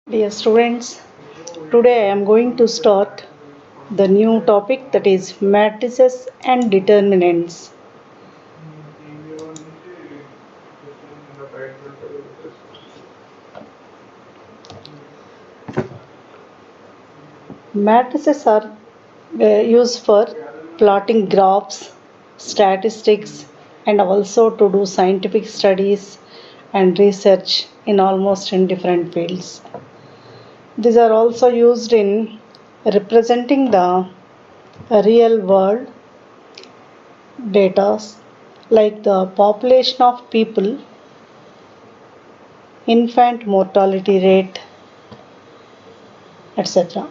Dear students, today I am going to start the new topic, that is matrices and determinants. Matrices are used for plotting graphs, statistics, and also to do scientific studies and research in different fields. These are also used in representing the real world data like the population of people, infant mortality rate, etc.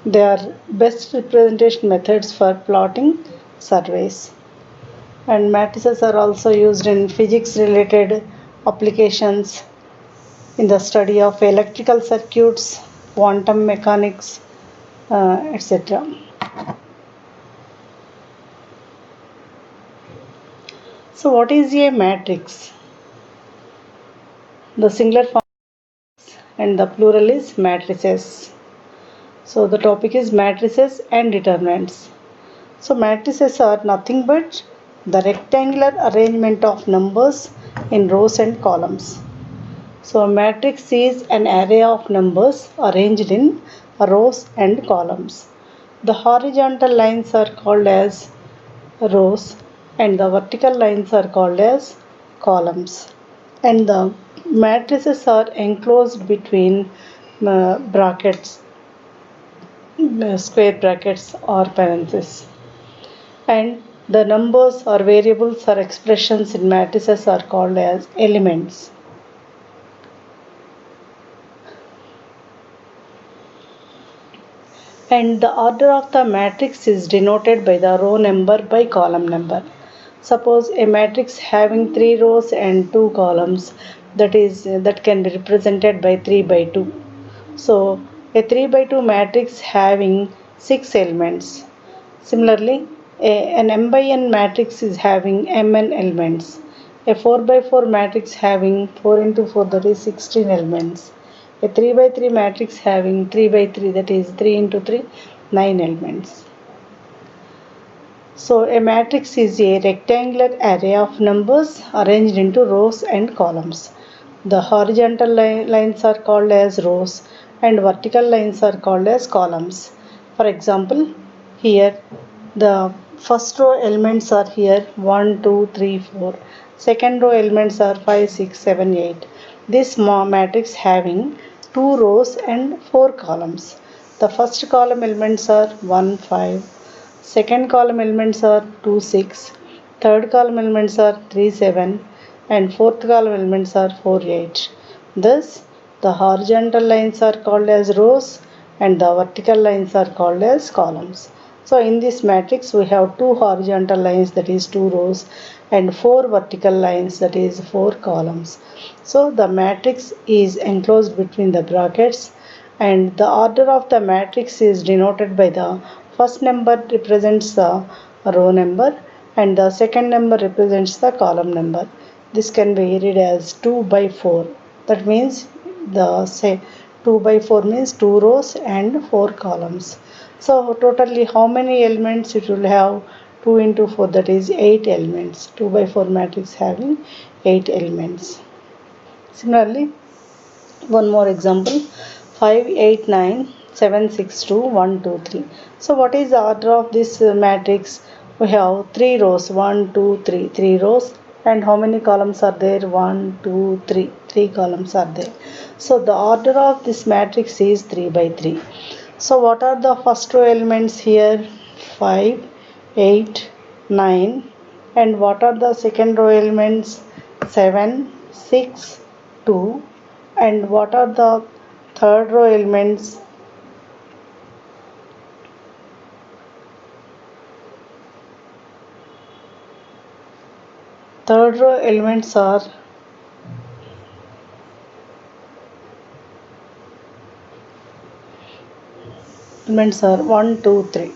They are best representation methods for plotting surveys. And matrices are also used in physics related applications in the study of electrical circuits, quantum mechanics, etc. So, what is a matrix? The singular form and the plural is matrices. So, the topic is matrices and determinants. So matrices are nothing but the rectangular arrangement of numbers in rows and columns. So a matrix is an array of numbers arranged in rows and columns. The horizontal lines are called as rows and the vertical lines are called as columns. And the matrices are enclosed between brackets, square brackets or parentheses. And the numbers or variables or expressions in matrices are called as elements. And the order of the matrix is denoted by the row number by column number. Suppose a matrix having 3 rows and 2 columns, that can be represented by 3 by 2. So a 3 by 2 matrix having 6 elements. Similarly, an m by n matrix is having mn elements. A 4 by 4 matrix having 4 into 4, that is 16 elements. A 3 by 3 matrix having 3 by 3, that is 3 into 3, 9 elements. So a matrix is a rectangular array of numbers arranged into rows and columns. The horizontal lines are called as rows and vertical lines are called as columns. For example, here the first row elements are here 1, 2, 3, 4. Second row elements are 5, 6, 7, 8. This matrix having 2 rows and 4 columns. The first column elements are 1, 5. Second column elements are 2, 6. Third column elements are 3, 7. And fourth column elements are 4, 8. Thus, the horizontal lines are called as rows and the vertical lines are called as columns. So, in this matrix, we have 2 horizontal lines, that is 2 rows, and 4 vertical lines, that is 4 columns. So, the matrix is enclosed between the brackets, and the order of the matrix is denoted by the first number represents the row number and the second number represents the column number. This can be read as 2 by 4. That means the say 2 by 4 means 2 rows and 4 columns. So totally how many elements it will have? 2 into 4, that is 8 elements. 2 by 4 matrix having 8 elements. Similarly, one more example, 5, 8, 9, 7, 6, 2, 1, 2, 3. So what is the order of this matrix? We have 3 rows, 1, 2, 3, 3 rows, and how many columns are there? 1, 2, 3, 3 columns are there. So the order of this matrix is 3 by 3. So what are the first row elements here? 5, 8, 9. And what are the second row elements? 7, 6, 2. And what are the third row elements? Third row elements are 1, 2, 3.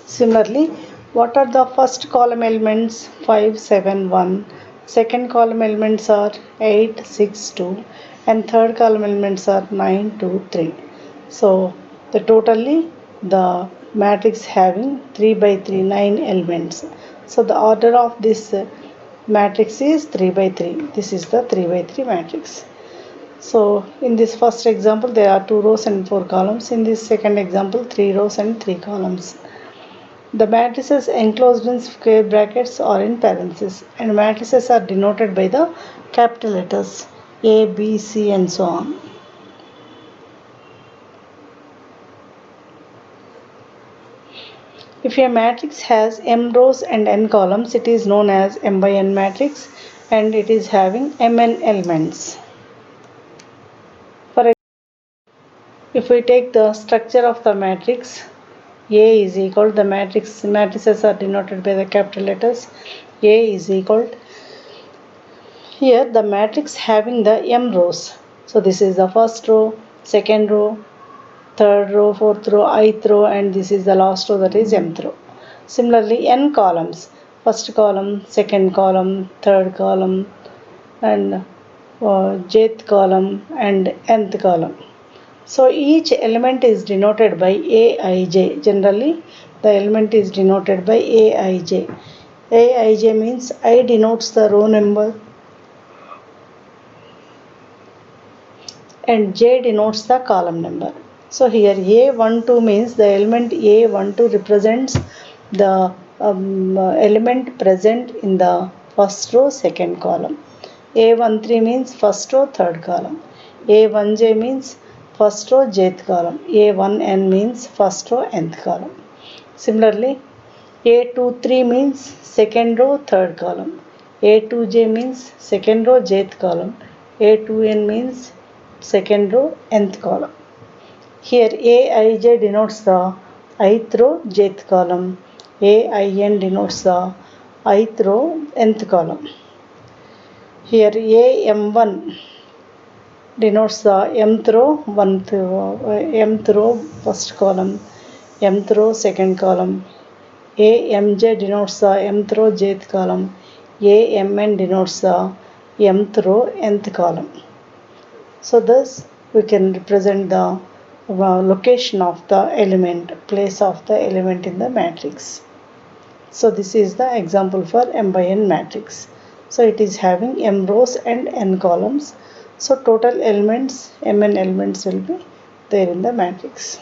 Similarly, what are the first column elements? 5, 7, 1. Second column elements are 8, 6, 2, and third column elements are 9, 2, 3. So the totally the matrix having 3 by 3 9 elements. So the order of this matrix is 3 by 3. This is the 3 by 3 matrix. So in this first example there are 2 rows and 4 columns. In this second example 3 rows and 3 columns. The matrices enclosed in square brackets or in parentheses, and matrices are denoted by the capital letters A, B, C and so on. If a matrix has m rows and n columns, it is known as m by n matrix and it is having mn elements. For if we take the structure of the matrix, A is equal to the matrices are denoted by the capital letters. A is equal to, here the matrix having the m rows. So this is the first row, second row, third row, fourth row, ith row, and this is the last row, that is mth row. Similarly, n columns, first column, second column, third column, and jth column and nth column. So each element is denoted by Aij. Generally, the element is denoted by Aij. Aij means I denotes the row number and J denotes the column number. So here A12 means the element A12 represents the element present in the first row, second column. A13 means first row, third column. A1J means first row, jth column. A1N means first row, nth column. Similarly, A23 means second row, third column. A2J means second row, jth column. A2N means second row, nth column. Here Aij denotes the ith row, jth column. Ain denotes the ith row, nth column. Here Am1 denotes the mth row, first column, mth row, second column. Amj denotes the mth row, jth column. Amn denotes the mth row, nth column. So thus we can represent the location of the element, place of the element in the matrix. So this is the example for m by n matrix. So it is having m rows and n columns. So total elements, mn elements will be there in the matrix.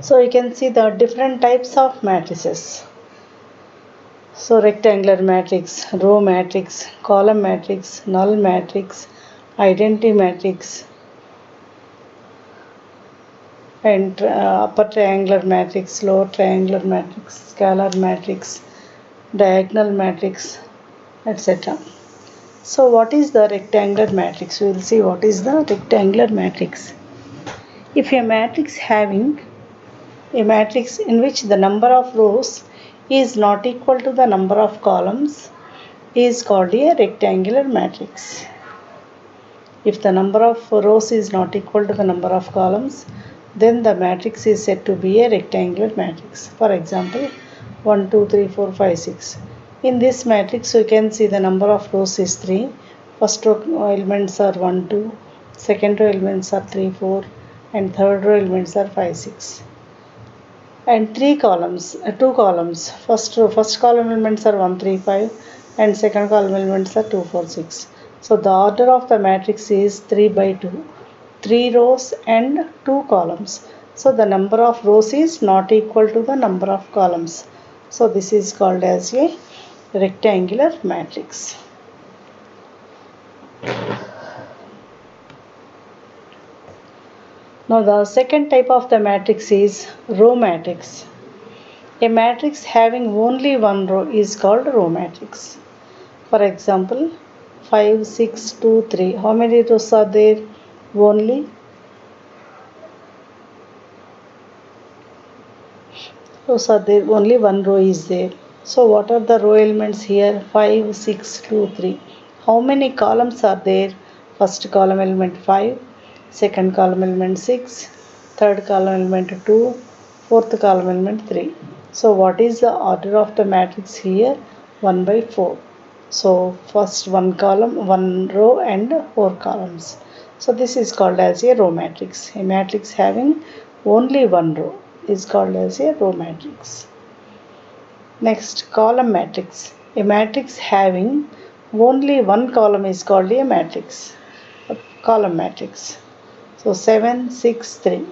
So you can see the different types of matrices. So rectangular matrix, row matrix, column matrix, null matrix, identity matrix, and upper triangular matrix, lower triangular matrix, scalar matrix, diagonal matrix, etc. So what is the rectangular matrix? We will see what is the rectangular matrix. If a matrix having a matrix in which the number of rows is not equal to the number of columns is called a rectangular matrix. If the number of rows is not equal to the number of columns, then the matrix is said to be a rectangular matrix. For example, 1, 2, 3, 4, 5, 6. In this matrix, you can see the number of rows is 3. First row elements are 1, 2. Second row elements are 3, 4. And third row elements are 5, 6. And 2 columns. First column elements are 1, 3, 5. And second column elements are 2, 4, 6. So the order of the matrix is 3 by 2. 3 rows and 2 columns. So the number of rows is not equal to the number of columns. So this is called as a rectangular matrix. Now the second type of the matrix is row matrix. A matrix having only one row is called row matrix. For example, 5, 6, 2, 3. How many rows are there? Only rows are there, only one row is there. So what are the row elements here? 5, 6, 2, 3. How many columns are there? First column element 5, second column element 6, third column element 2, fourth column element 3. So what is the order of the matrix here? 1 by 4. So first one column, one row and four columns. So this is called as a row matrix. A matrix having only one row is called as a row matrix. Next, column matrix. A matrix having only one column is called a matrix. A column matrix. So 7, 6, 3.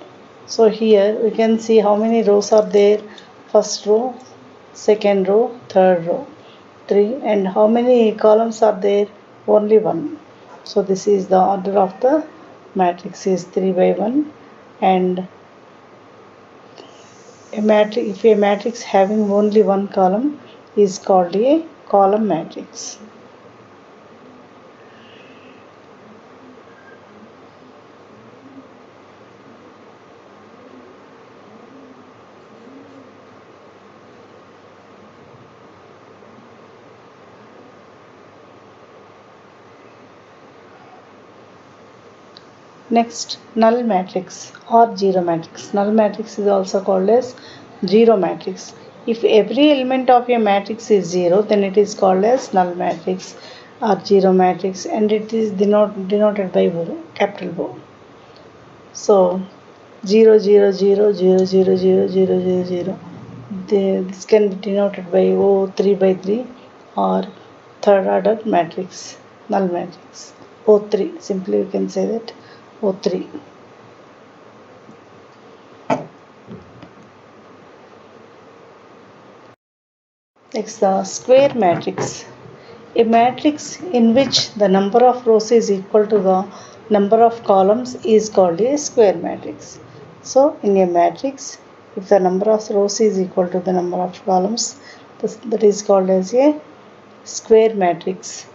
So here we can see how many rows are there. First row, second row, third row, 3. And how many columns are there? Only one. So this is the order of the matrix is 3 by 1. And a matrix, if a matrix having only one column is called a column matrix. Next, null matrix or zero matrix. Null matrix is also called as zero matrix. If every element of a matrix is zero, then it is called as null matrix or zero matrix, and it is denoted by capital O. So 0 0 0 0 0 0 0 0 0. This can be denoted by O 3 by 3 or third order matrix, null matrix. O3, simply you can say that O3. Next, the square matrix. A matrix in which the number of rows is equal to the number of columns is called a square matrix. So, in a matrix, if the number of rows is equal to the number of columns, that is called as a square matrix.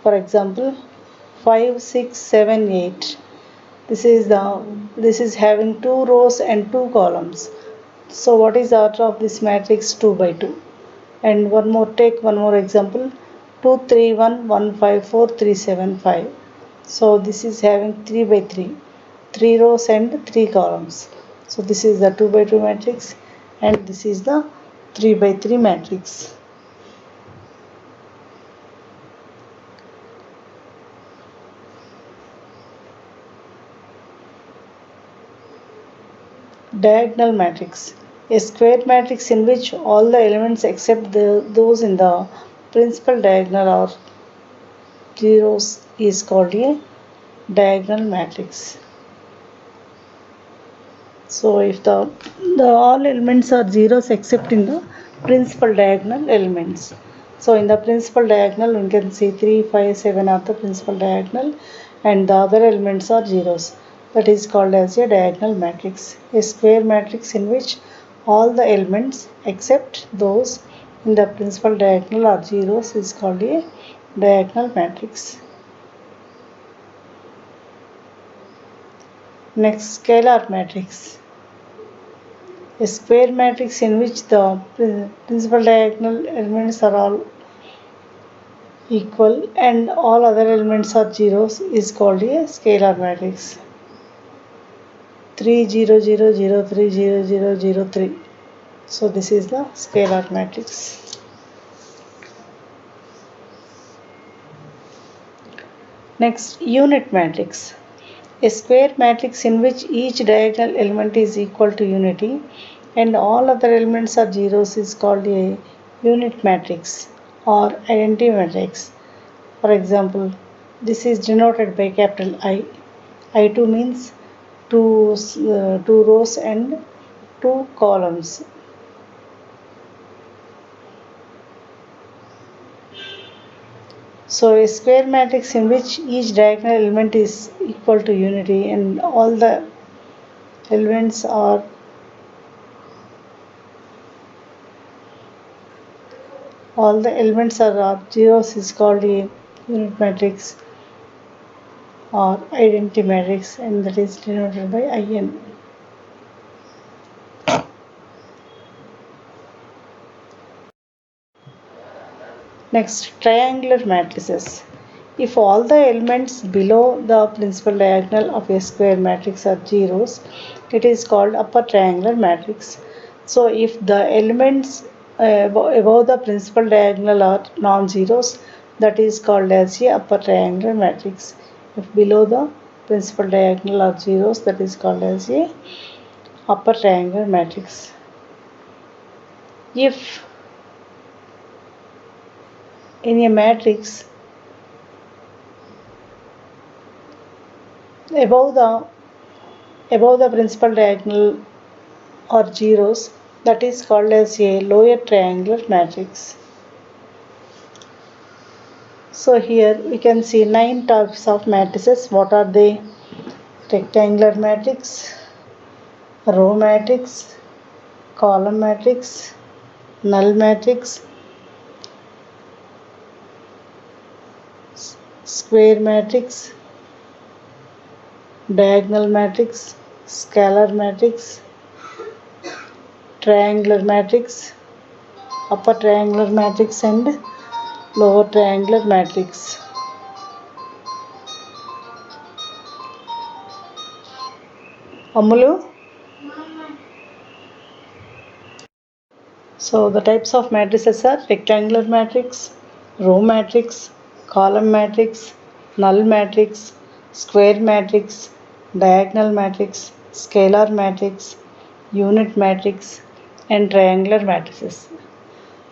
For example, 5, 6, 7, 8. This is having two rows and two columns. So what is the order of this matrix? 2 by 2. And take one more example, 2 3 1 1 5 4 3 7 5. So this is having 3 by 3, 3 rows and 3 columns. So this is the 2 by 2 matrix, and this is the 3 by 3 matrix. Diagonal matrix. A square matrix in which all the elements except those in the principal diagonal are zeros is called a diagonal matrix. So if the all elements are zeros except in the principal diagonal elements. So in the principal diagonal we can see 3, 5, 7 are the principal diagonal, and the other elements are zeros. That is called as a diagonal matrix. A square matrix in which all the elements except those in the principal diagonal are zeros is called a diagonal matrix. Next, scalar matrix. A square matrix in which the principal diagonal elements are all equal and all other elements are zeros is called a scalar matrix. 3 0 0 0 3 0 0 0 3. So this is the scalar matrix. Next, unit matrix. A square matrix in which each diagonal element is equal to unity and all other elements are zeros is called a unit matrix or identity matrix. For example, this is denoted by capital I. I2 means two rows and two columns. So a square matrix in which each diagonal element is equal to unity and elements are all the elements are zeros is called a unit matrix or identity matrix, and that is denoted by IN. Next, triangular matrices. If all the elements below the principal diagonal of a square matrix are zeros, it is called upper triangular matrix. So if the elements above the principal diagonal are non-zeros, that is called as a upper triangular matrix. If below the principal diagonal are zeros, that is called as a upper triangular matrix. If in a matrix above the principal diagonal are zeros, that is called as a lower triangular matrix. So here we can see 9 types of matrices. What are they? Rectangular matrix, row matrix, column matrix, null matrix, square matrix, diagonal matrix, scalar matrix, triangular matrix, upper triangular matrix and lower triangular matrix. Amulu? So the types of matrices are rectangular matrix, row matrix, column matrix, null matrix, square matrix, diagonal matrix, scalar matrix, unit matrix and triangular matrices.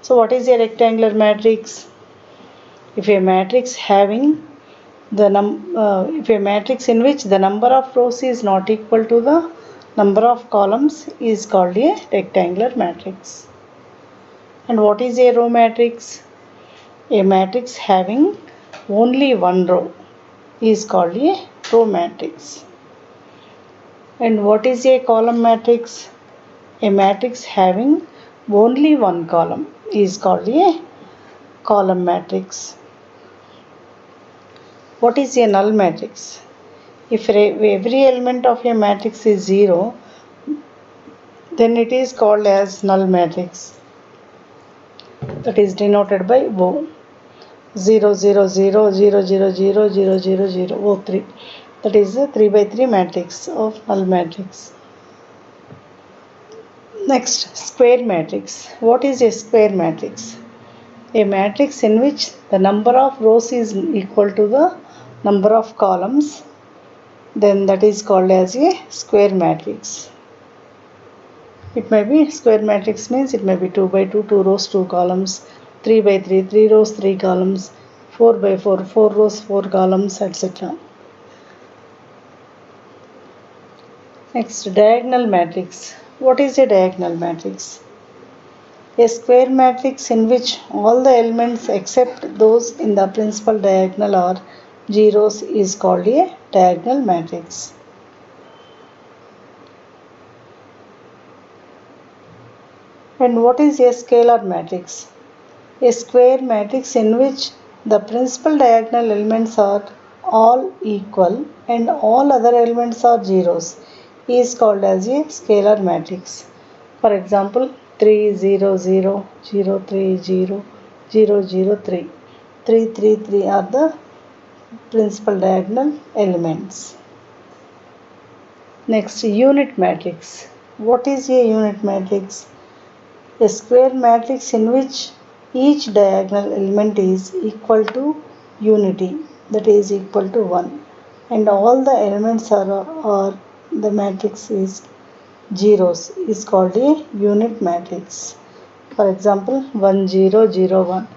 So what is a rectangular matrix? If a matrix having if a matrix in which the number of rows is not equal to the number of columns is called a rectangular matrix. And what is a row matrix? A matrix having only one row is called a row matrix. And what is a column matrix? A matrix having only one column is called a column matrix. What is a null matrix? If every element of a matrix is 0, then it is called as null matrix. That is denoted by O. 0 0 0 0 0 0 0 0 0 O3. That is a 3 by 3 matrix of null matrix. Next, square matrix. What is a square matrix? A matrix in which the number of rows is equal to the number of columns, then that is called as a square matrix. It may be square matrix means it may be 2 by 2, 2 rows, 2 columns, 3 by 3, 3 rows, 3 columns, 4 by 4, 4 rows, 4 columns, etc. Next, diagonal matrix. What is a diagonal matrix? A square matrix in which all the elements except those in the principal diagonal are zeros is called a diagonal matrix. And what is a scalar matrix? A square matrix in which the principal diagonal elements are all equal and all other elements are zeros is called as a scalar matrix. For example, 3 0 0 0 3 0 0 0 3 3 3 3 are the principal diagonal elements. Next, unit matrix. What is a unit matrix? A square matrix in which each diagonal element is equal to unity, that is equal to 1, and all the elements are the matrix is zeros is called a unit matrix. For example, 1 0 0 1.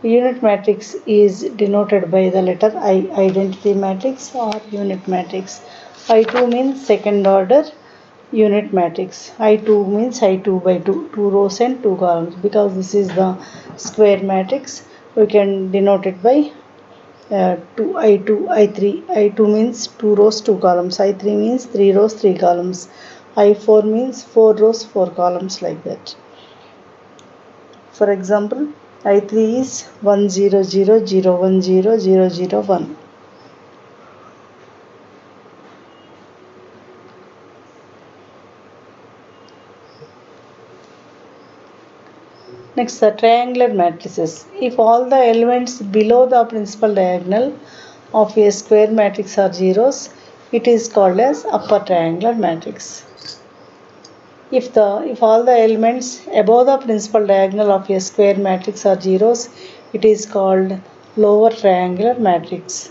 Unit matrix is denoted by the letter I, identity matrix or unit matrix. I2 means second order unit matrix. I2 means I2 by 2, 2 rows and 2 columns. Because this is the square matrix, we can denote it by 2 I2, I3. I2 means 2 rows, 2 columns. I3 means 3 rows, 3 columns. I4 means 4 rows, 4 columns, like that. For example, I3 is 1 0 0 0 1 0 0 0 1. Next, the triangular matrices. If all the elements below the principal diagonal of a square matrix are zeros, it is called as upper triangular matrix. If all the elements above the principal diagonal of a square matrix are zeros, it is called lower triangular matrix.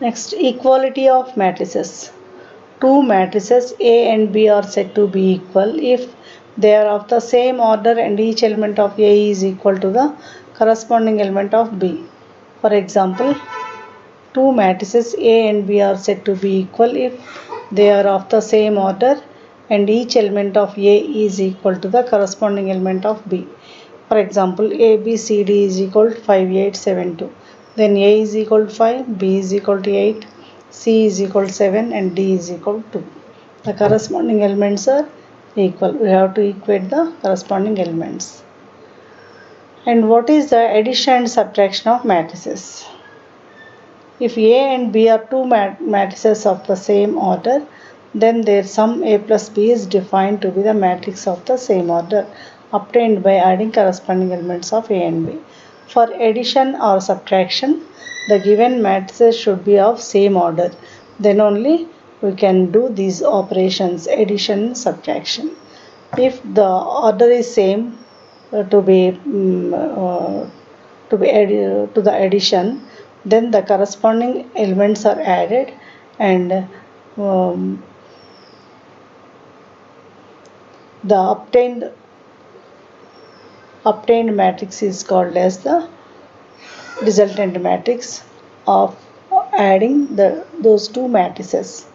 Next, equality of matrices. Two matrices A and B are said to be equal if they are of the same order and each element of A is equal to the corresponding element of B. For example, two matrices A and B are said to be equal if they are of the same order and each element of A is equal to the corresponding element of B. For example, A, B, C, D is equal to 5, 8, 7, 2. Then A is equal to 5, B is equal to 8, C is equal to 7 and D is equal to 2. The corresponding elements are equal. We have to equate the corresponding elements. And what is the addition and subtraction of matrices? If A and B are two matrices of the same order, then their sum A plus B is defined to be the matrix of the same order obtained by adding corresponding elements of A and B. For addition or subtraction, the given matrices should be of same order. Then only we can do these operations, addition and subtraction. If the order is same to be added to the addition, then the corresponding elements are added and um, the obtained matrix is called as the resultant matrix of adding those two matrices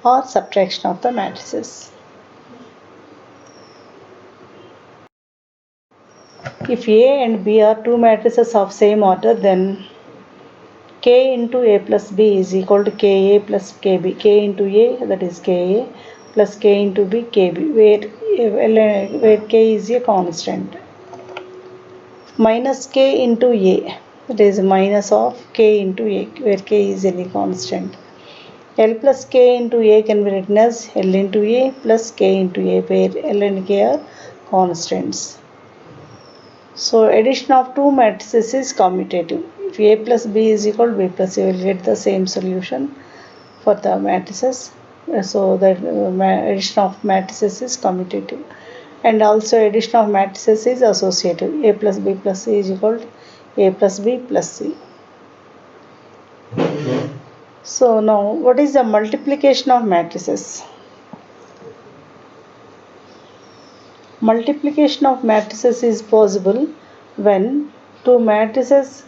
or subtraction of the matrices. If A and B are two matrices of same order, then K into A plus B is equal to Ka plus Kb. K into A, that is Ka, plus K into B, Kb, where K is a constant. Minus K into A, that is minus of K into A, where K is any constant. L plus K into A can be written as L into A plus K into A, where L and K are constants. So addition of two matrices is commutative. If A plus B is equal to B plus C, you will get the same solution for the matrices. So that addition of matrices is commutative. And also addition of matrices is associative. A plus B plus C is equal to A plus B plus C. So now what is the multiplication of matrices? Multiplication of matrices is possible when two matrices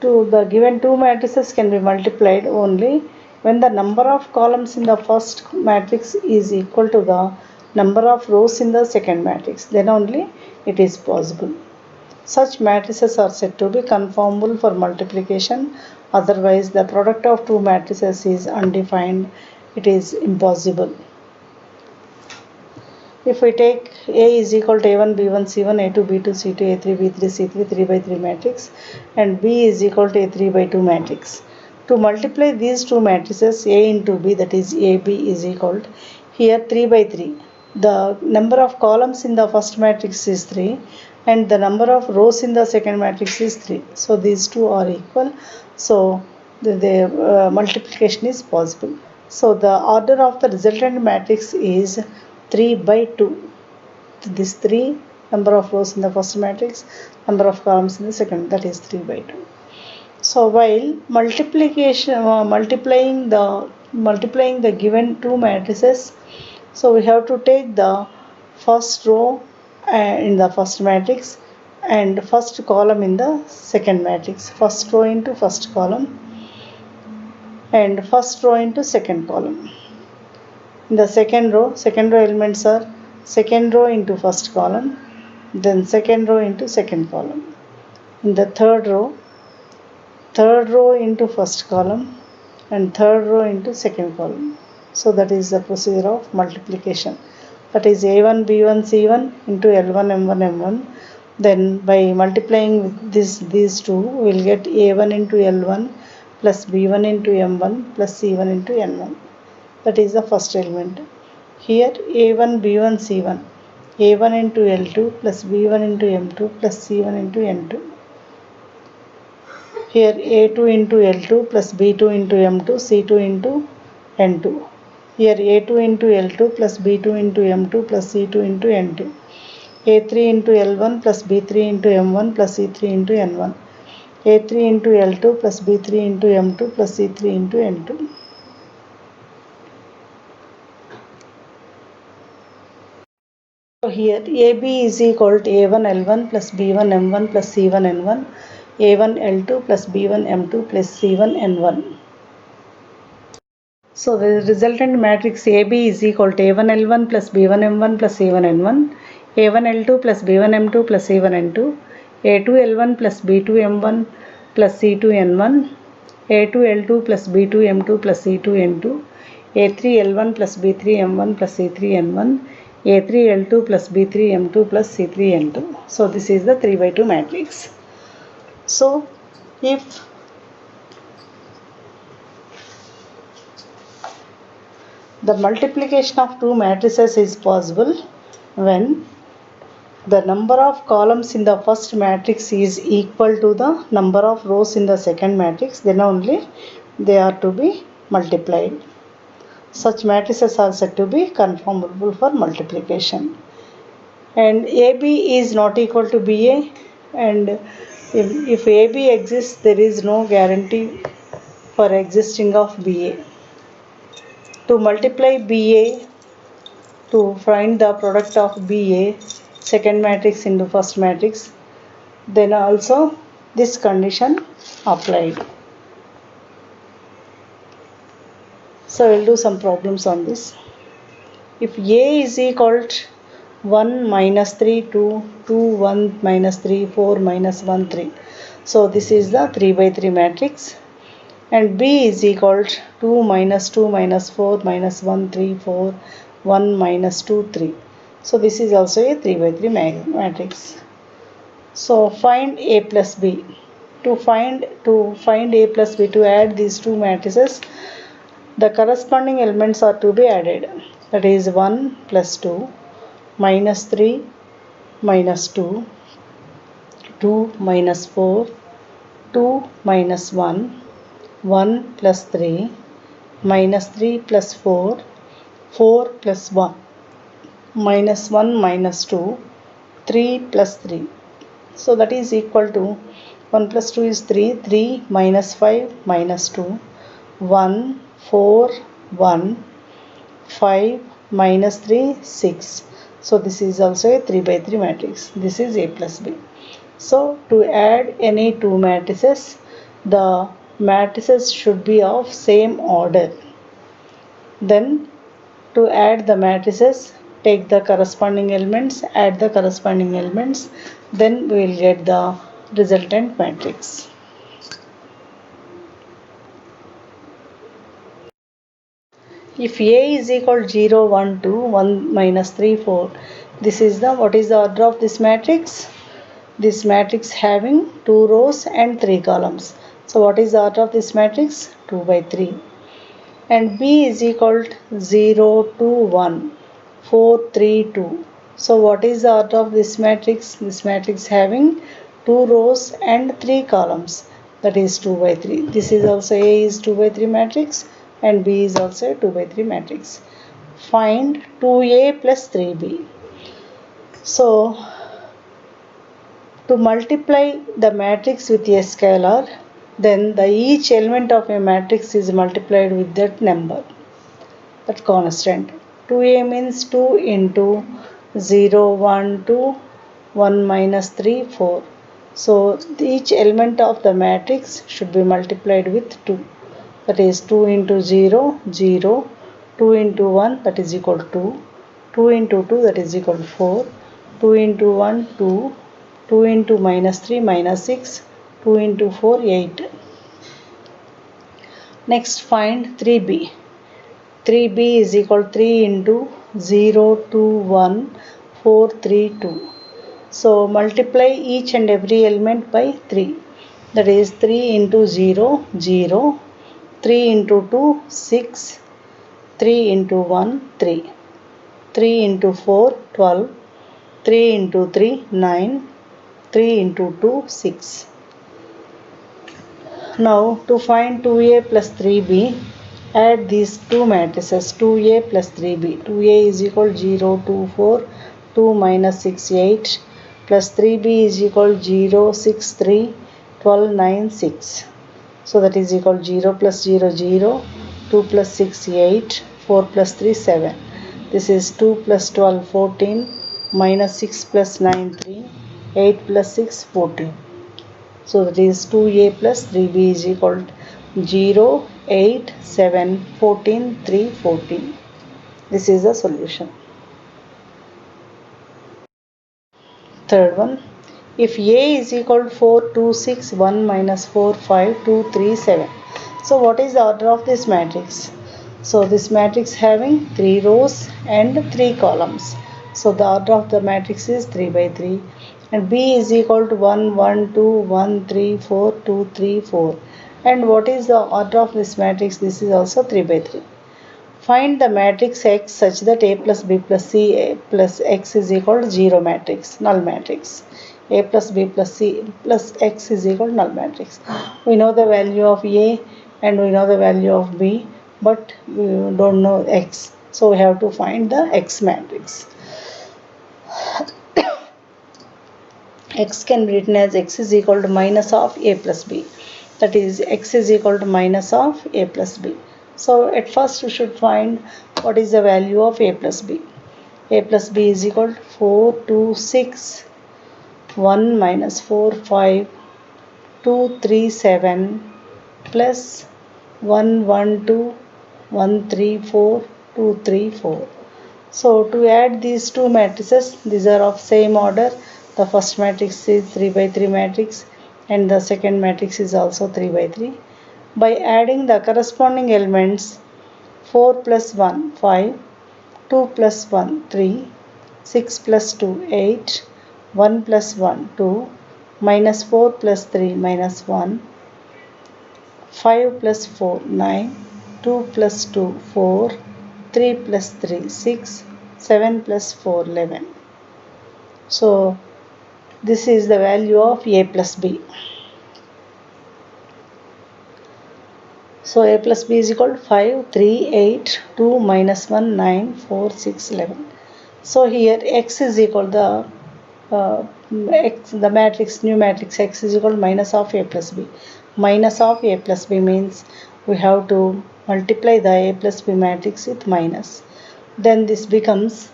the given two matrices can be multiplied only when the number of columns in the first matrix is equal to the number of rows in the second matrix. Then only it is possible. Such matrices are said to be conformable for multiplication. Otherwise, the product of two matrices is undefined. It is impossible. If we take A is equal to A1, B1, C1, A2, B2, C2, A3, B3, C3, 3 by 3 matrix and B is equal to A3 by 2 matrix. To multiply these two matrices A into B, that is AB is equal to here 3 by 3. The number of columns in the first matrix is 3 and the number of rows in the second matrix is 3. So these two are equal. So the multiplication is possible. So the order of the resultant matrix is 3 by 2. This 3 number of rows in the first matrix, number of columns in the second, that is 3 by 2. So while multiplying the given two matrices, so we have to take the first row in the first matrix and first column in the second matrix. First row into first column and first row into second column. In the second row elements are second row into first column, then second row into second column. In the third row into first column and third row into second column. So that is the procedure of multiplication. That is A1, B1, C1 into L1, M1, M1. Then by multiplying with these two, we will get A1 into L1 plus B1 into M1 plus C1 into N1. That is the first element. Here A1, B1, C1. A1 into L2 plus B1 into M2 plus C1 into N2. Here A2 into L2 plus B2 into M2 C2 into N2. Here A2 into L2 plus B2 into M2 plus C2 into N2. A3 into L1 plus B3 into M1 plus C3 into N1. A3 into L2 plus B3 into M2 plus C3 into N2. So here AB is equal to A1 L1 plus B1 M1 plus C1 N1, A1 L2 plus B1 M2 plus C1 N1. So the resultant matrix AB is equal to A1 L1 plus B1 M1 plus C1 N1, A1 L2 plus B1 M2 plus C1 N2, A2 L1 plus B2 M1 plus C2 N1, A2 L2 plus B2 M2 plus C2 N2, A3 L1 plus B3 M1 plus C3 N1, A3 L2 plus B3 M2 plus C3 N2. So this is the 3 by 2 matrix. So if the multiplication of two matrices is possible when the number of columns in the first matrix is equal to the number of rows in the second matrix, then only they are to be multiplied. Such matrices are said to be conformable for multiplication. And AB is not equal to BA, and if AB exists, there is no guarantee for existing of BA. To multiply BA, to find the product of BA, second matrix into first matrix, then also this condition applied. So we'll do some problems on this. If A is equal to 1 minus 3 2 2 1 minus 3 4 minus 1 3, so this is the 3 by 3 matrix. And B is equal to 2 minus 2 minus 4 minus 1 3 4 1 minus 2 3, so this is also a 3 by 3 matrix. So find A plus B. To find A plus B, to add these two matrices, the corresponding elements are to be added. That is 1 plus 2, minus 3 minus 2, 2 minus 4, 2 minus 1, 1 plus 3, minus 3 plus 4, 4 plus 1, minus 1 minus 2, 3 plus 3. So that is equal to 1 plus 2 is 3, 3 minus 5 minus 2, 1, 4, 1, 5 minus 3, 6. So this is also a 3 by 3 matrix. This is A plus B. So to add any two matrices, the matrices should be of same order. Then to add the matrices, take the corresponding elements, add the corresponding elements, then we will get the resultant matrix. If A is equal to 0 1 2 1 minus 3 4, this is the, what is the order of this matrix? This matrix having 2 rows and 3 columns. So what is the order of this matrix? 2 by 3. And B is equal to 0 2 1 4 3 2. So what is the order of this matrix? This matrix having 2 rows and 3 columns, that is 2 by 3. This is also A is 2 by 3 matrix and B is also a 2 by 3 matrix. Find 2A plus 3B. So to multiply the matrix with a scalar, then each element of a matrix is multiplied with that number, that constant. 2A means 2 into 0 1 2 1 minus 3 4. So each element of the matrix should be multiplied with 2. That is 2 into 0 0, 2 into 1, that is equal to 2, 2 into 2, that is equal to 4, 2 into 1 2, 2 into minus 3 minus 6, 2 into 4 8. Next find 3B. 3B is equal to 3 into 0 2 1 4 3 2. So multiply each and every element by 3. That is 3 into 0 0, 3 into 2 6, 3 into 1 3, 3 into 4 12, 3 into 3 9, 3 into 2 6. Now to find 2a plus 3b, add these two matrices 2a plus 3b. 2a is equal 0, 2, 4, 2 minus 6, 8 plus 3b is equal 0, 6, 3, 12, 9, 6. So that is equal 0 plus 0, 0, 2 plus 6, 8, 4 plus 3, 7. This is 2 plus 12, 14, minus 6 plus 9, 3, 8 plus 6, 14. So that is 2a plus 3b is equal to 0, 8, 7, 14, 3, 14. This is the solution. Third one, if A is equal to 4, 2, 6, 1 minus 4, 5, 2, 3, 7. So what is the order of this matrix? So this matrix having 3 rows and 3 columns. So the order of the matrix is 3 by 3. And B is equal to 1, 1, 2, 1, 3, 4, 2, 3, 4. And what is the order of this matrix? This is also 3 by 3. Find the matrix X such that A plus B plus C plus X is equal to 0 matrix, null matrix. A plus B plus C plus X is equal to null matrix. We know the value of A and we know the value of B, but we don't know X. So we have to find the X matrix. X can be written as X is equal to minus of A plus B. That is, X is equal to minus of A plus B. So at first we should find what is the value of A plus B. A plus B is equal to 4, 2, 6, 1 minus 4, 5, 2, 3, 7 plus 1, 1, 2, 1, 3, 4, 2, 3, 4. So to add these two matrices, these are of same order. The first matrix is 3 by 3 matrix and the second matrix is also 3 by 3. By adding the corresponding elements 4 plus 1 5, 2 plus 1 3, 6 plus 2 8, 1 plus 1 2, minus 4 plus 3 minus 1, 5 plus 4 9, 2 plus 2 4, 3 plus 3 6, 7 plus 4 11. So this is the value of A plus B. So A plus B is equal to 5, 3, 8, 2, minus 1, 9, 4, 6, 11. So here X is equal to the matrix, new matrix X is equal to minus of A plus B. Minus of A plus B means we have to multiply the A plus B matrix with minus. Then this becomes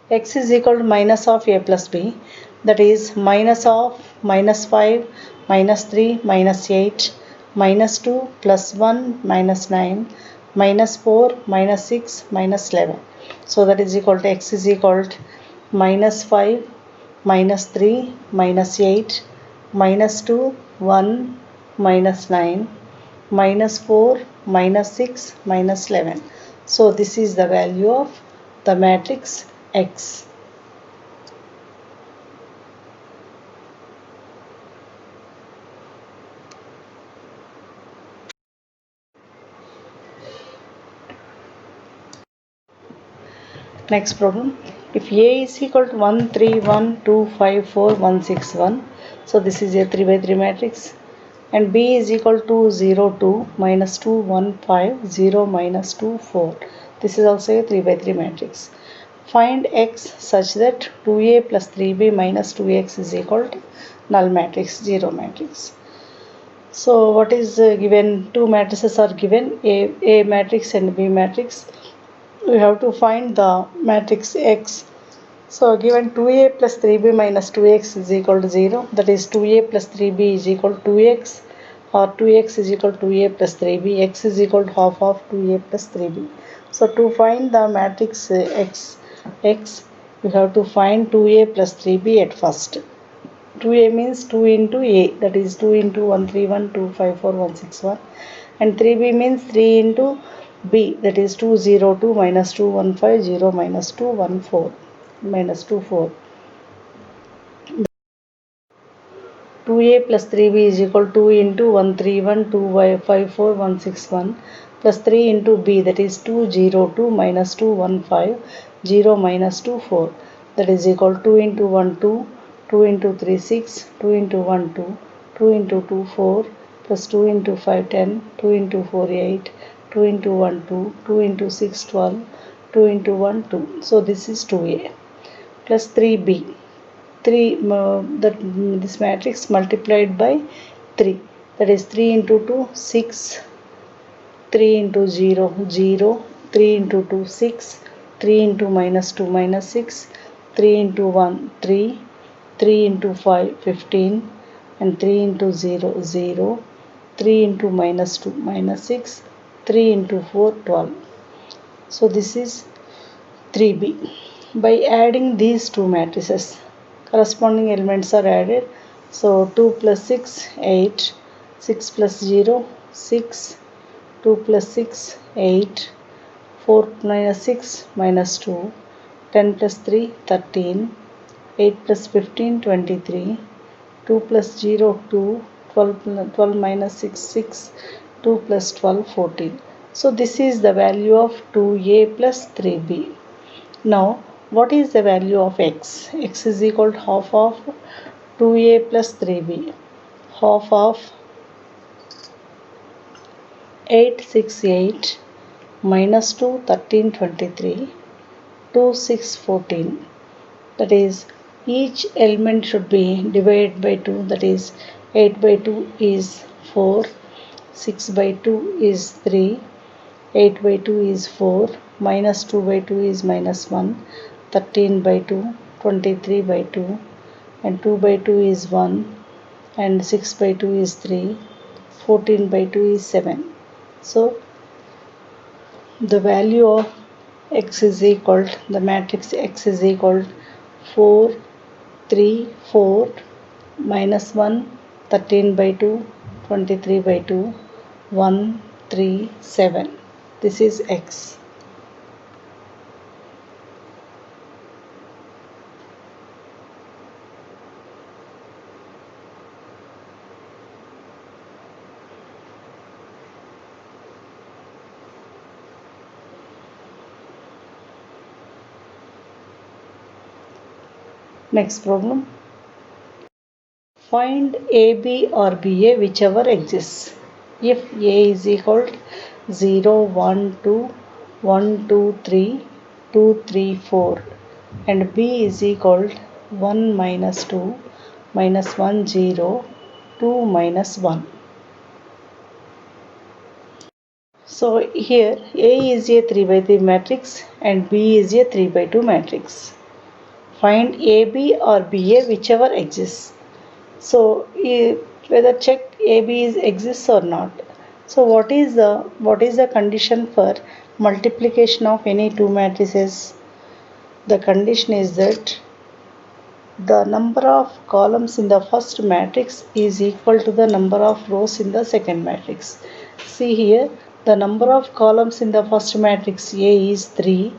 X is equal to minus of A plus B, that is minus of minus 5, minus 3, minus 8, minus 2, plus 1, minus 9, minus 4, minus 6, minus 11. So that is equal to X is equal to minus 5, minus 3, minus 8, minus 2, 1, minus 9, minus 4, minus 6, minus 11. So this is the value of the matrix X. Next problem. If A is equal to 1, 3, 1, 2, 5, 4, 1, 6, 1. So this is a 3 by 3 matrix. And B is equal to 0, 2, minus 2, 1, 5, 0, minus 2, 4. This is also a 3 by 3 matrix. Find X such that 2A plus 3B minus 2X is equal to null matrix, 0 matrix. So what is given? Two matrices are given, A matrix and B matrix. We have to find the matrix X. So given 2A plus 3B minus 2X is equal to 0, that is 2A plus 3B is equal to 2X, or 2X is equal to 2A plus 3B, X is equal to half of 2A plus 3B. So to find the matrix X, we have to find 2A plus 3B at first. 2A means 2 into A, that is 2 into 131, 254, 161, and 3B means 3 into B, that is 202 minus 215, 0 minus 214, minus 24. 2A plus 3B is equal to 2 into 131, 254, 161 plus 3 into B, that is 202 minus 215, 0 minus 24, that is equal to 2 into 1, 2, 2 into 3 6, 2 into 1 2, 2 into 2 4, plus 2 into 5 10, 2 into 4 8, 2 into 1 2, 2 into 6 12, 2 into 1 2. So this is 2a plus 3b. 3 this matrix multiplied by 3, that is 3 into 2 6, 3 into 0 0, 3 into 2 6, 3 into minus 2 minus 6, 3 into 1 3, 3 into 5 15, and 3 into 0 0, 3 into minus 2 minus 6, 3 into 4 12. So this is 3b. By adding these two matrices, corresponding elements are added. So 2 plus 6 8, 6 plus 0 6, 2 plus 6 8, 4 minus 6 minus 2, 10 plus 3 13, 8 plus 15 23, 2 plus 0 2, 12 minus 6 6, 2 plus 12 14. So this is the value of 2a plus 3b. Now what is the value of x? X is equal to half of 2a plus 3b. Half of 868 minus 2 13 23, 2 6 14. That is, each element should be divided by 2, that is 8 by 2 is 4, 6 by 2 is 3, 8 by 2 is 4, minus 2 by 2 is minus 1, 13 by 2, 23 by 2, and 2 by 2 is 1, and 6 by 2 is 3, 14 by 2 is 7. So the value of x is equal to, the matrix x is equal to 4 3 4 minus 1 13 by 2 23 by 2 1 3 7. This is x. Next problem. Find AB or BA whichever exists. If A is equal to 0, 1, 2, 1, 2, 3, 2, 3, 4, and B is equal to 1 minus 2, minus 1, 0, 2 minus 1. So here A is a 3 by 3 matrix and B is a 3 by 2 matrix. Find AB or BA whichever exists. So whether check AB is exists or not. So what is the condition for multiplication of any two matrices? The condition is that the number of columns in the first matrix is equal to the number of rows in the second matrix. See here, the number of columns in the first matrix A is 3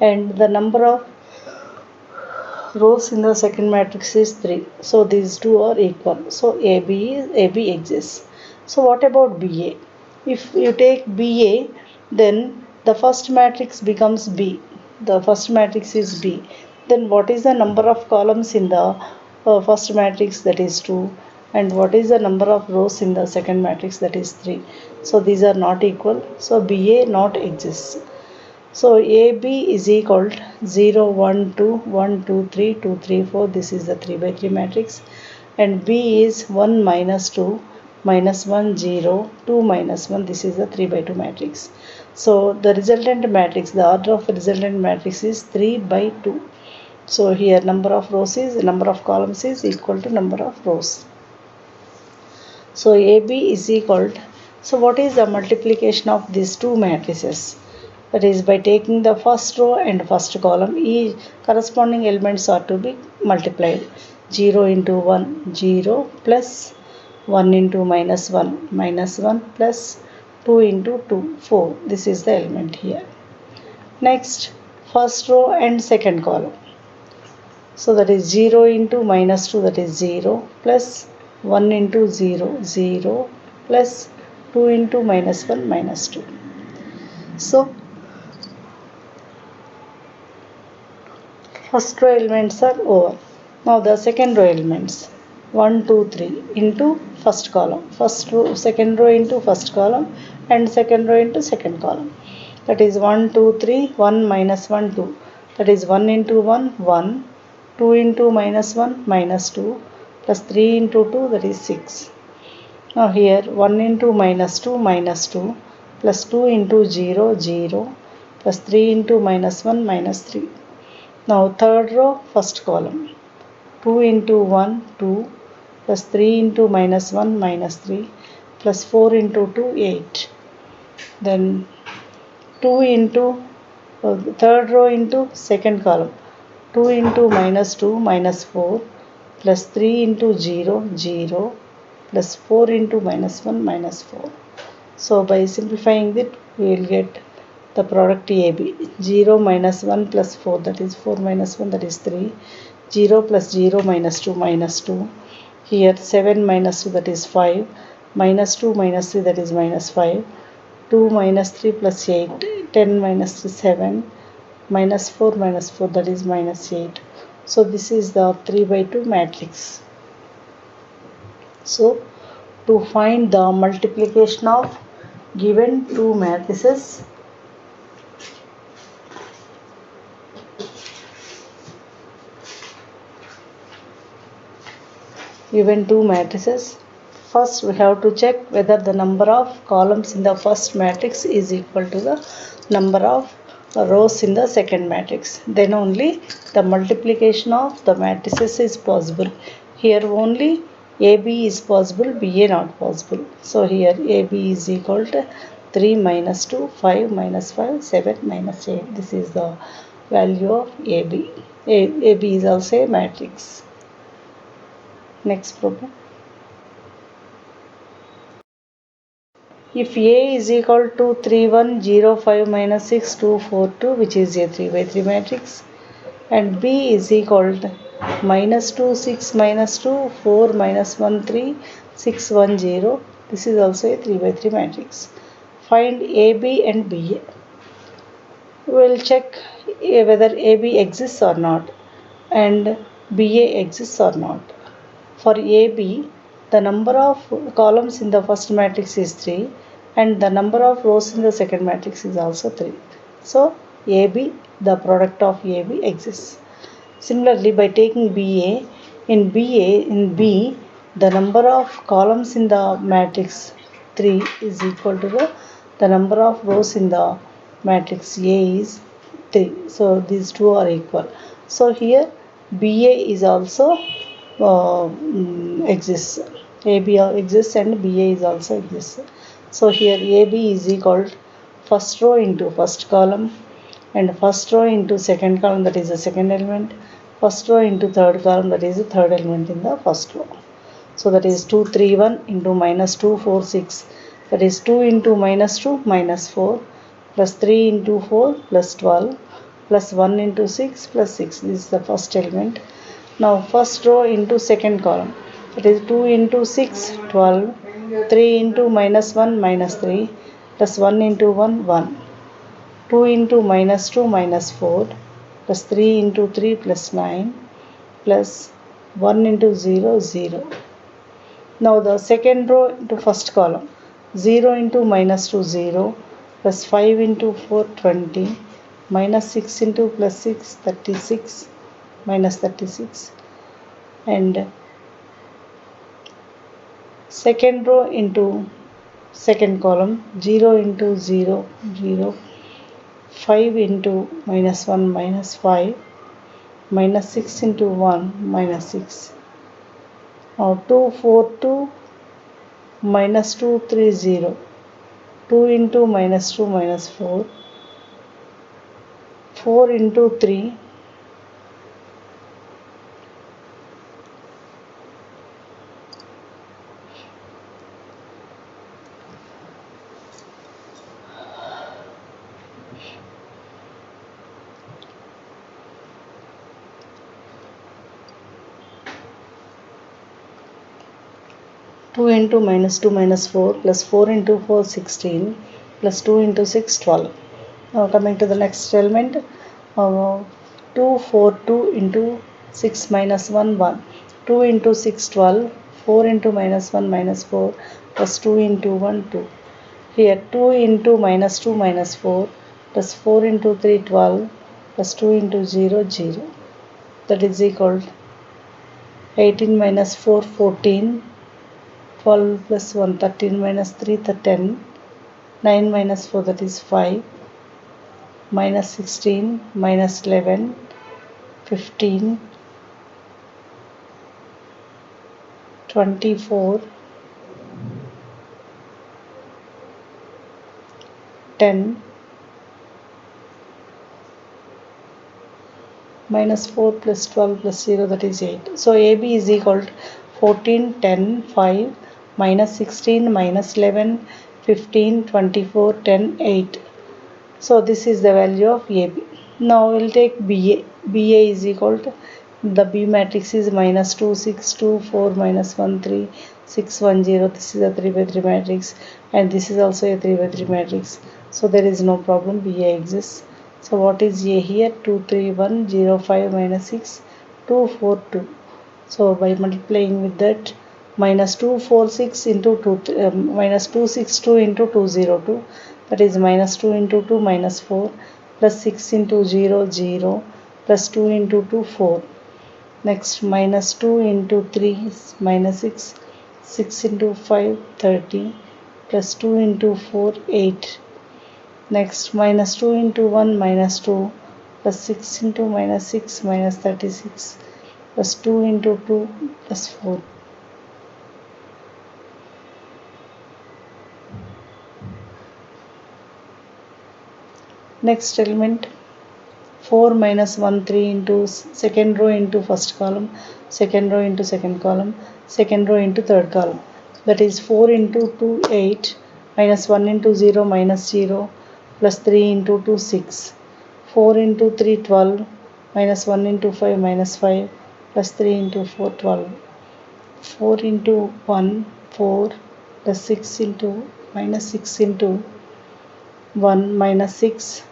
and the number of rows in the second matrix is 3. So these two are equal. So AB exists. So what about BA? If you take BA, then the first matrix becomes B. The first matrix is B. Then what is the number of columns in the first matrix? That is 2. And what is the number of rows in the second matrix? That is 3. So these are not equal. So BA not exists. So AB is equal to 0, 1, 2, 1, 2, 3, 2, 3, 4. This is the 3 by 3 matrix. And B is 1 minus 2, minus 1, 0, 2 minus 1. This is the 3 by 2 matrix. So the resultant matrix, the order of the resultant matrix is 3 by 2. So here number of rows is, number of columns is equal to number of rows. So AB is equal to, so what is the multiplication of these two matrices? That is, by taking the first row and first column, each corresponding elements are to be multiplied. 0 into 1, 0, plus 1 into minus 1, minus 1, plus 2 into 2, 4. This is the element here. Next, first row and second column. So that is 0 into minus 2, that is 0, plus 1 into 0, 0, plus 2 into minus 1, minus 2. So first row elements are over. Now the second row elements 1, 2, 3 into first column, first row, second row into first column, and second row into second column. That is 1, 2, 3, 1 minus 1, 2. That is 1 into 1, 1, 2 into minus 1, minus 2, plus 3 into 2, that is 6. Now here 1 into minus 2, minus 2, plus 2 into 0, 0, plus 3 into minus 1, minus 3. Now third row, first column. 2 into 1, 2, plus 3 into minus 1, minus 3, plus 4 into 2, 8. Then 2 into third row into second column. 2 into minus 2, minus 4, plus 3 into 0, 0, plus 4 into minus 1, minus 4. So by simplifying it, we will get the product AB. 0 minus 1 plus 4, that is 4 minus 1, that is 3. 0 plus 0 minus 2, minus 2. Here 7 minus 2, that is 5. Minus 2 minus 3, that is minus 5. 2 minus 3 plus 8. 10 minus 3, 7. Minus 4 minus 4, that is minus 8. So this is the 3 by 2 matrix. So to find the multiplication of given two matrices, first we have to check whether the number of columns in the first matrix is equal to the number of rows in the second matrix. Then only the multiplication of the matrices is possible. Here only AB is possible, BA not possible. So here AB is equal to 3 minus 2, 5 minus 5, 7 minus 8. This is the value of AB. AB is also a matrix. Next problem. If A is equal to 3, 1, 0, 5, minus 6, 2, 4, 2, which is a 3 by 3 matrix, and B is equal to minus 2, 6, minus 2, 4, minus 1, 3, 6, 1, 0, this is also a 3 by 3 matrix. Find AB and BA. We will check whether AB exists or not and BA exists or not. For AB, the number of columns in the first matrix is 3 and the number of rows in the second matrix is also 3. So AB, the product of AB exists. Similarly, by taking BA, in B, the number of columns in the matrix 3 is equal to the number of rows in the matrix A is 3. So these two are equal. So here BA is also exists. AB exists and BA is also exists. So here AB is equal to first row into first column and first row into second column, that is the second element, first row into third column, that is the third element in the first row. So that is 2, 3, 1 into minus 2, 4, 6. That is 2 into minus 2, minus 4, plus 3 into 4, plus 12, plus 1 into 6, plus 6. This is the first element. Now first row into second column. That is 2 into 6, 12, 3 into minus 1, minus 3, plus 1 into 1, 1. 2 into minus 2, minus 4, plus 3 into 3, plus 9, plus 1 into 0, 0. Now the second row into first column. 0 into minus 2, 0, plus 5 into 4, 20, minus 6 into plus 6, 36, minus 36. And second row into second column. 0 into 0, 0, 5 into minus 1, minus 5, minus 6 into 1, minus 6. Now 2, 4, 2, minus 2, 3, 0. 2 into minus 2, minus 4. 4 into 3. 2 into minus 2 minus 4 plus 4 into 4 16 plus 2 into 6 12. Now coming to the next element, 2 4 2 into 6 minus 1 1. 2 into 6 12. 4 into minus 1 minus 4 plus 2 into 1 2. Here 2 into minus 2 minus 4 plus 4 into 3 12 plus 2 into 0 0. That is equal to 18 minus 4 14. 12 plus 1 13 minus 3 10. 9 minus 4 that is 5. Minus 16 minus 11 15 24 10 minus 4 plus 12 plus 0 that is 8. So AB is equal to 14 10 5 minus 16 minus 11 15 24 10 8. So this is the value of AB. Now we'll take BA. BA is equal to the B matrix is minus 2 6 2 4 minus 1 3 6 1 0. This is a 3 by 3 matrix and this is also a 3 by 3 matrix. So there is no problem. BA exists. So what is A here? 2 3 1 0 5 minus 6 2 4 2. So by multiplying with that, minus 246 into 2 minus 262 into 202, that is minus 2 into 2 minus 4 plus 6 into 0 0 plus 2 into 2 4. Next minus 2 into 3 is minus 6, 6 into 5 30 plus 2 into 4 8. Next minus 2 into 1 minus 2 plus 6 into minus 6 minus 36 plus 2 into 2 plus 4. Next element 4 minus 1 3 into second row into first column, second row into second column, second row into third column. That is 4 into 2 8 minus 1 into 0 minus 0 plus 3 into 2 6. 4 into 3 12 minus 1 into 5 minus 5 plus 3 into 4 12. 4 into 1 4 plus 6 into minus 6 into 1 minus 6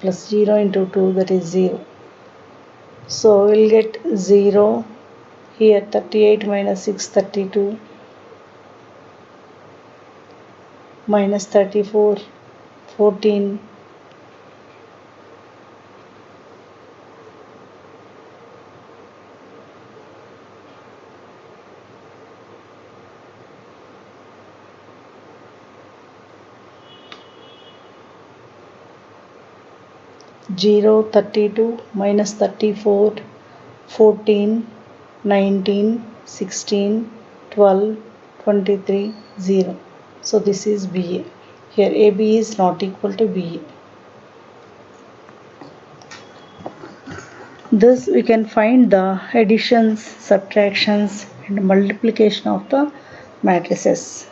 plus 0 into 2 that is 0. So we'll get 0 here 38 minus 6 32 minus 34 14 0 32 minus 34 14 19 16 12 23 0. So this is BA. Here AB is not equal to BA. Thus we can find the additions, subtractions and multiplication of the matrices.